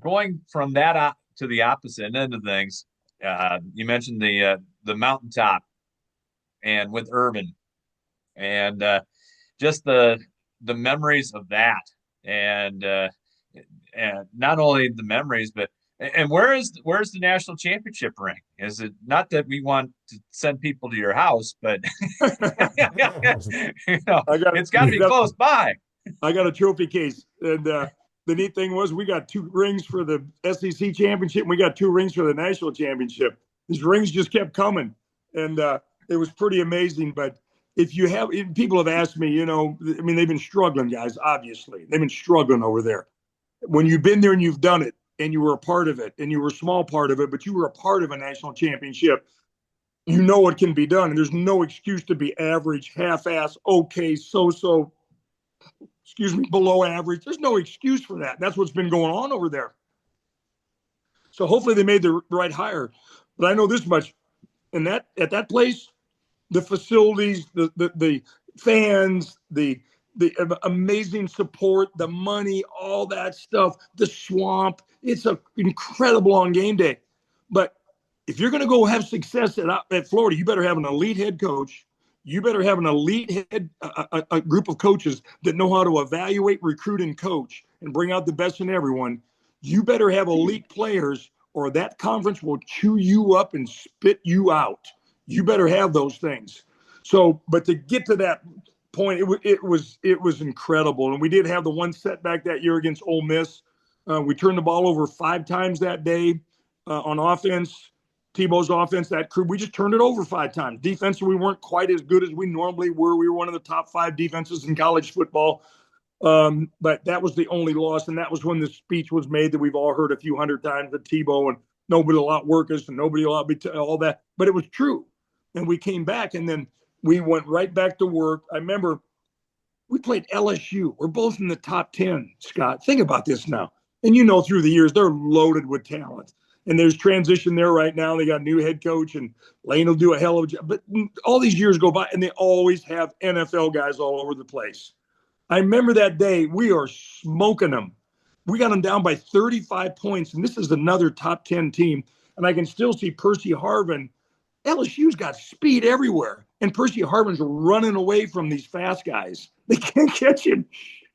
Going from that to the opposite end of things, you mentioned the mountaintop, and with Urban, and just the memories of that, and not only the memories, but and where's the national championship ring? Is it not that we want to send people to your house, but it's got to be close by. I got a trophy case, and the neat thing was we got 2 rings for the SEC championship, and we got 2 rings for the national championship. These rings just kept coming, and it was pretty amazing. But people have asked me, they've been struggling, guys. Obviously, they've been struggling over there. When you've been there and you've done it, and you were a part of it, and you were a small part of it, but you were a part of a national championship, you know what can be done. And there's no excuse to be average, half-ass, okay, so-so, below average. There's no excuse for that. That's what's been going on over there. So hopefully they made the right hire. But I know this much. At that place, the facilities, the fans, the amazing support, the money, all that stuff, the swamp. It's incredible on game day. But if you're going to go have success at Florida, you better have an elite head coach. You better have an elite a group of coaches that know how to evaluate, recruit, and coach and bring out the best in everyone. You better have elite players, or that conference will chew you up and spit you out. You better have those things. So, but to get to that point, it was incredible. And we did have the one setback that year against Ole Miss. We turned the ball over 5 times that day on offense. Tebow's offense, that crew, we just turned it over 5 times. Defensively, we weren't quite as good as we normally were. We were one of the top 5 defenses in college football. But that was the only loss, and that was when the speech was made that we've all heard a few hundred times at Tebow, and nobody will outwork us, and nobody will all that. But it was true. And we came back, and then we went right back to work. I remember we played LSU. We're both in the top 10, Scott. Think about this now. And through the years, they're loaded with talent. And there's transition there right now. They got a new head coach, and Lane will do a hell of a job. But all these years go by, and they always have NFL guys all over the place. I remember that day, we are smoking them. We got them down by 35 points, and this is another top 10 team. And I can still see Percy Harvin. LSU's got speed everywhere, and Percy Harvin's running away from these fast guys. They can't catch him.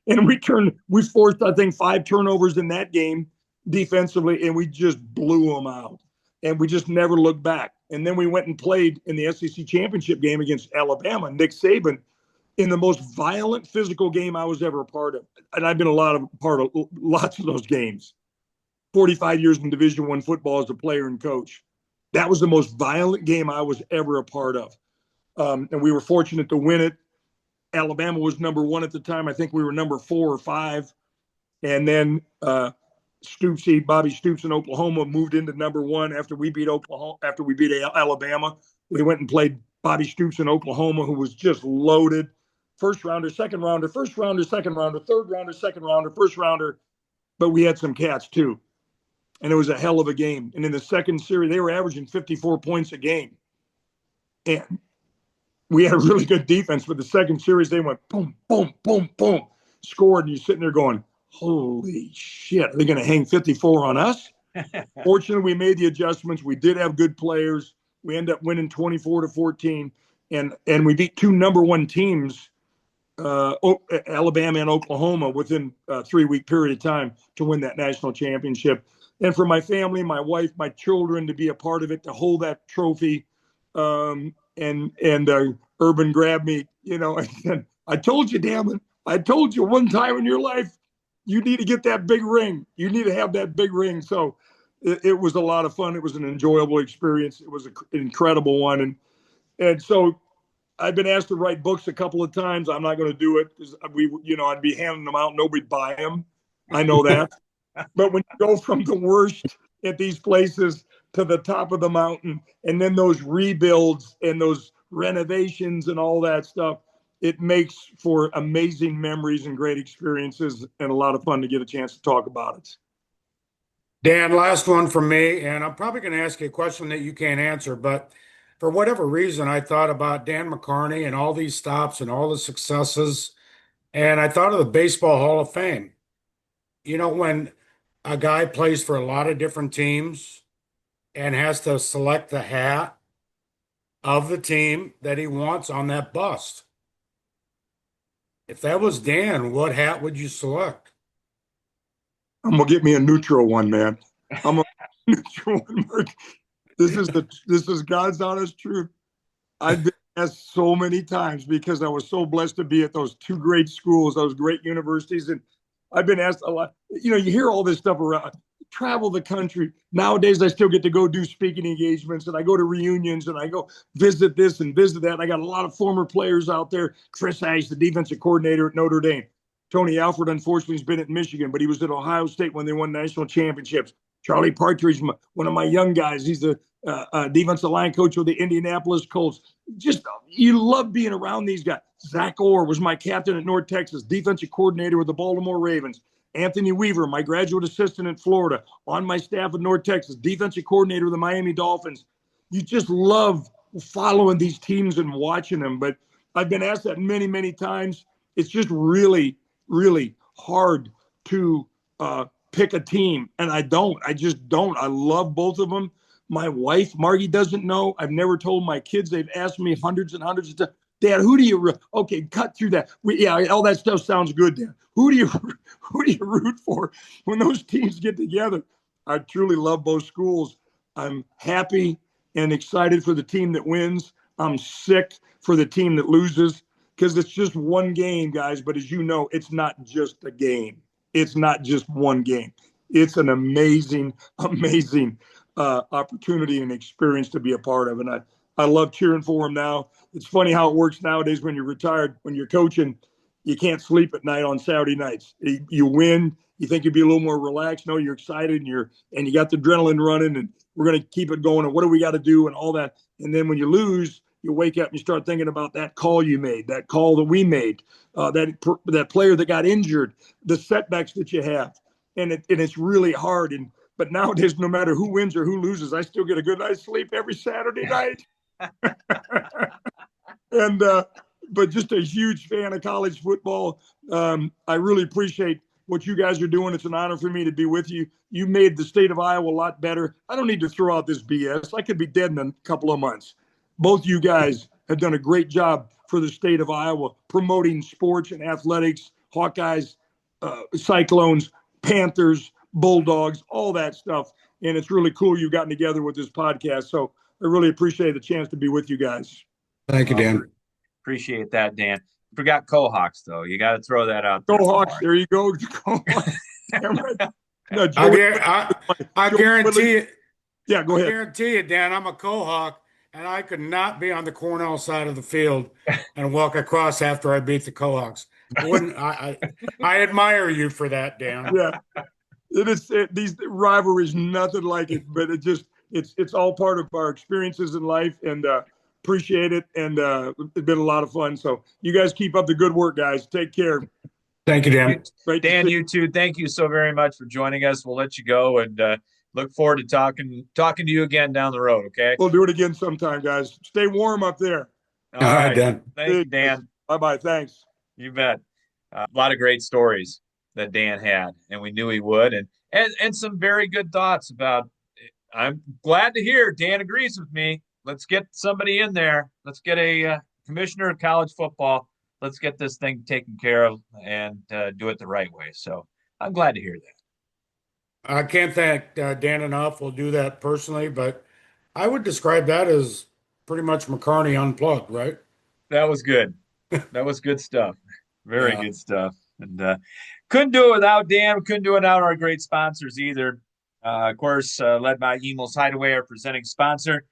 And we forced, I think, 5 turnovers in that game defensively, and we just blew them out. And we just never looked back. And then we went and played in the SEC championship game against Alabama, Nick Saban, in the most violent physical game I was ever a part of. And I've been part of lots of those games. 45 years in Division I football as a player and coach. That was the most violent game I was ever a part of. And we were fortunate to win it. Alabama was number 1 at the time. I think we were number 4 or 5. And then Bobby Stoops in Oklahoma moved into number 1 after we beat Alabama. We went and played Bobby Stoops in Oklahoma, who was just loaded. First rounder, second rounder, first rounder, second rounder, third rounder, second rounder, first rounder. But we had some cats too. And it was a hell of a game. And in the second series, they were averaging 54 points a game. And we had a really good defense. But the second series, they went boom, boom, boom, boom, scored. And you're sitting there going, holy shit, are they going to hang 54 on us? Fortunately, we made the adjustments. We did have good players. We ended up winning 24-14. And we beat 2 number 1 teams Alabama and Oklahoma within a 3-week period of time to win that national championship. And for my family, my wife, my children to be a part of it, to hold that trophy. And Urban grabbed me, and said, I told you, damn it. I told you one time in your life, you need to get that big ring. You need to have that big ring. So it was a lot of fun. It was an enjoyable experience. It was an incredible one. And so I've been asked to write books a couple of times. I'm not going to do it because I'd be handing them out. Nobody'd buy them. I know that. But when you go from the worst at these places to the top of the mountain, and then those rebuilds and those renovations and all that stuff, it makes for amazing memories and great experiences and a lot of fun to get a chance to talk about it. Dan, last one from me, and I'm probably going to ask you a question that you can't answer, but for whatever reason, I thought about Dan McCarney and all these stops and all the successes, and I thought of the Baseball Hall of Fame. When a guy plays for a lot of different teams and has to select the hat of the team that he wants on that bust. If that was Dan, what hat would you select? I'm gonna get me a neutral one, man. I'm a neutral one, Mark. This is God's honest truth. I've been asked so many times because I was so blessed to be at those 2 great schools, those great universities, and I've been asked a lot. You hear all this stuff around. Travel the country. Nowadays, I still get to go do speaking engagements, and I go to reunions, and I go visit this and visit that. And I got a lot of former players out there. Chris Ash, the defensive coordinator at Notre Dame. Tony Alford, unfortunately, has been at Michigan, but he was at Ohio State when they won national championships. Charlie Partridge, one of my young guys. He's the defensive line coach of the Indianapolis Colts. Just, you love being around these guys. Zach Orr was my captain at North Texas, defensive coordinator with the Baltimore Ravens. Anthony Weaver, my graduate assistant in Florida, on my staff at North Texas, defensive coordinator of the Miami Dolphins. You just love following these teams and watching them. But I've been asked that many, many times. It's just really, really hard to pick a team. And I just don't. I love both of them. My wife, Margie, doesn't know. I've never told my kids. They've asked me hundreds and hundreds of times, Dad, who do you okay, cut through that. All that stuff sounds good, Dan. Who do you root for when those teams get together? I truly love both schools. I'm happy and excited for the team that wins. I'm sick for the team that loses because it's just one game, guys. But as you know, it's not just a game. It's not just one game. It's an amazing, amazing opportunity and experience to be a part of. And I love cheering for them now. It's funny how it works nowadays when you're retired, when you're coaching, you can't sleep at night on Saturday nights. You win, you think you'd be a little more relaxed. No, you're excited and you got the adrenaline running and we're going to keep it going and what do we got to do and all that. And then when you lose, you wake up and you start thinking about that call you made, that call that we made, that player that got injured, the setbacks that you have. And it's really hard. But nowadays, no matter who wins or who loses, I still get a good night's sleep every Saturday night. But just a huge fan of college football. I really appreciate what you guys are doing. It's an honor for me to be with you. You made the state of Iowa a lot better. I don't need to throw out this BS. I could be dead in a couple of months. Both you guys have done a great job for the state of Iowa, promoting sports and athletics, Hawkeyes, Cyclones, Panthers, Bulldogs, all that stuff. And it's really cool you've gotten together with this podcast. So I really appreciate the chance to be with you guys. Thank you, Dan. Appreciate that, Dan. Forgot Cohawks, though. You got to throw that out there. Cohawks, there you go. No, I guarantee it. Yeah, go ahead. I guarantee you, Dan, I'm a Cohawk, and I could not be on the Cornell side of the field and walk across after I beat the Cohawks. I admire you for that, Dan. Yeah, these rivalries, nothing like it, but it's all part of our experiences in life, and appreciate it. And it's been a lot of fun. So you guys keep up the good work, guys. Take care. Thank you, Dan. Great, Dan. You too. Thank you so very much for joining us. We'll let you go and look forward to talking to you again down the road. Okay. We'll do it again sometime, guys. Stay warm up there. All right, Dan. Thank you, Dan. Bye-bye. Thanks. You bet. A lot of great stories that Dan had, and we knew he would, and some very good thoughts about. I'm glad to hear Dan agrees with me. Let's get somebody in there. Let's get a commissioner of college football let's get this thing taken care of and do it the right way. So I'm glad to hear that. I can't thank Dan enough. We'll do that personally, but I would describe that as pretty much McCarney unplugged, right? That was good. That was good stuff. Very Yeah. good stuff. And couldn't do it without Dan. Couldn't do it without our great sponsors either. Of course, led by Emel's Hideaway, our presenting sponsor.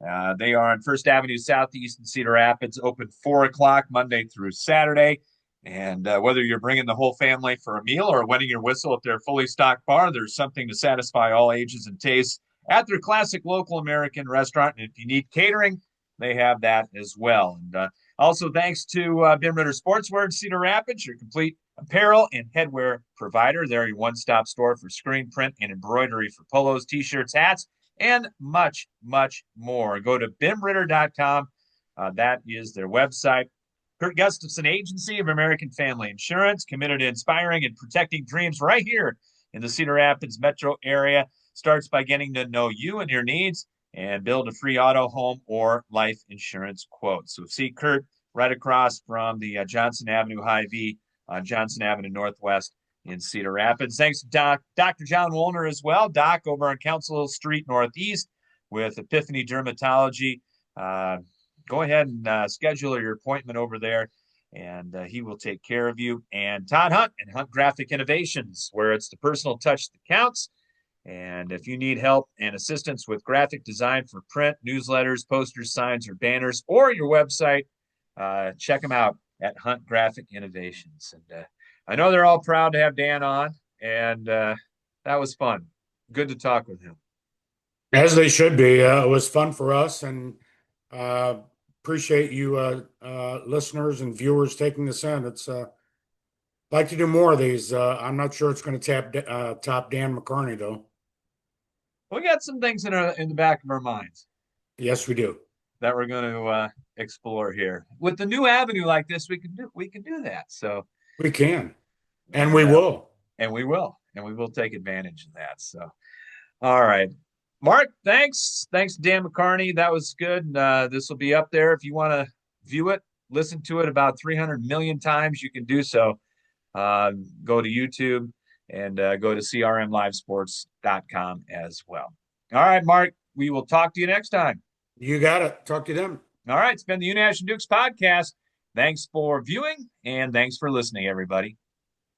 They are on First Avenue Southeast in Cedar Rapids, open 4 o'clock Monday through Saturday. And whether you're bringing the whole family for a meal or wetting your whistle at their fully stocked bar, there's something to satisfy all ages and tastes at their classic local American restaurant. And if you need catering, they have that as well. And also, thanks to Ben Ritter Sportswear in Cedar Rapids, your complete apparel and headwear provider. They're your one-stop store for screen print and embroidery for polos, t-shirts, hats, and much, much more. Go to bimritter.com. That is their website. Kurt Gustafson Agency of American Family Insurance, committed to inspiring and protecting dreams right here in the Cedar Rapids metro area. Starts by getting to know you and your needs and build a free auto, home, or life insurance quote. So see Kurt right across from the Johnson Avenue Hy-Vee on Johnson Avenue Northwest in Cedar Rapids. Thanks to Dr. John Woolner as well. Doc over on Council Street Northeast with Epiphany Dermatology. Go ahead and schedule your appointment over there, and he will take care of you. And Todd Hunt and Hunt Graphic Innovations, where it's the personal touch that counts. And if you need help and assistance with graphic design for print, newsletters, posters, signs, or banners, or your website, check them out at Hunt Graphic Innovations. And I know they're all proud to have Dan on, and that was fun. Good to talk with him. As they should be. It was fun for us, and appreciate you listeners and viewers taking this in. It's like to do more of these. I'm not sure it's going to top Dan McCarney though. We got some things in the back of our minds. Yes, we do. That we're going to explore here. With the new avenue like this, we can do that. So we can, and we will, and we will take advantage of that. So, all right, Mark, thanks to Dan McCarney. That was good. This will be up there if you want to view it, listen to it about 300 million times. You can do so. Go to YouTube and go to crmlivesports.com as well. All right, Mark, we will talk to you next time. You got it. Talk to them. All right, it's been the Unash and Dukes podcast. Thanks for viewing, and thanks for listening, everybody.